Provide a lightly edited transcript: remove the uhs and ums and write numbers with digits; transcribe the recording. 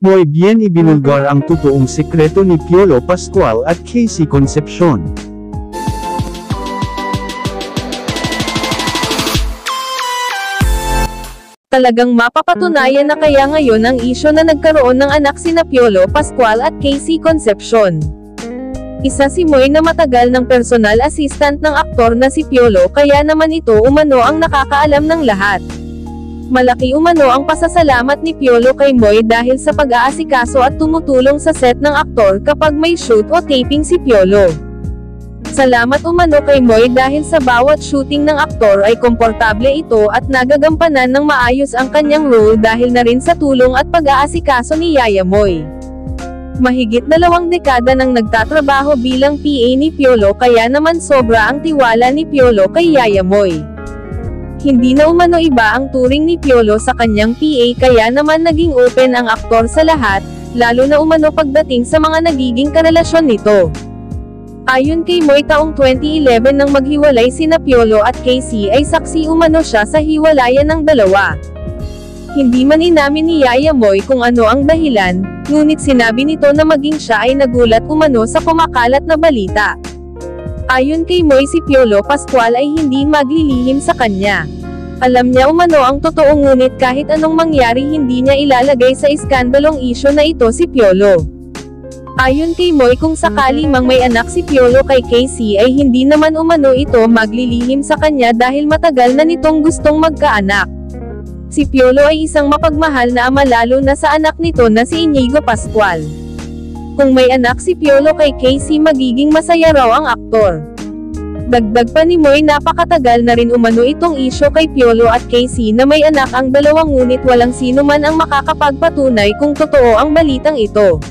Muy bien ibinulgar ang totoong sekreto ni Piolo Pascual at Casey Concepcion. Talagang mapapatunayan na kaya ngayon ang isyu na nagkaroon ng anak sina Piolo Pascual at Casey Concepcion. Isa si Muy na matagal ng personal assistant ng aktor na si Piolo, kaya naman ito umano ang nakakaalam ng lahat. Malaki umano ang pasasalamat ni Piolo kay Muy dahil sa pag-aasikaso at tumutulong sa set ng aktor kapag may shoot o taping si Piolo. Salamat umano kay Muy dahil sa bawat shooting ng aktor ay komportable ito at nagagampanan ng maayos ang kanyang role dahil na rin sa tulong at pag-aasikaso ni Yaya Muy. Mahigit 2 dekada nang nagtatrabaho bilang PA ni Piolo, kaya naman sobra ang tiwala ni Piolo kay Yaya Muy. Hindi na umano iba ang turing ni Piolo sa kanyang PA, kaya naman naging open ang aktor sa lahat, lalo na umano pagdating sa mga nagiging karelasyon nito. Ayon kay Muy, taong 2011 nang maghiwalay sina Piolo at Casey ay saksi umano siya sa hiwalayan ng dalawa. Hindi man inamin ni Yaya Muy kung ano ang dahilan, ngunit sinabi nito na maging siya ay nagulat umano sa kumakalat na balita. Ayon kay Muy, si Piolo Pascual ay hindi maglilihim sa kanya. Alam niya umano ang totoo, ngunit kahit anong mangyari hindi niya ilalagay sa iskandalong isyu na ito si Piolo. Ayon kay Muy, kung sakali mang may anak si Piolo kay Casey ay hindi naman umano ito maglilihim sa kanya dahil matagal na nitong gustong magkaanak. Si Piolo ay isang mapagmahal na ama, lalo na sa anak nito na si Inigo Pascual. Kung may anak si Piolo kay Casey, magiging masaya raw ang aktor. Dagdag pa ni Muy, napakatagal na rin umano itong isyu kay Piolo at Casey na may anak ang dalawa, ngunit walang sino man ang makakapagpatunay kung totoo ang balitang ito.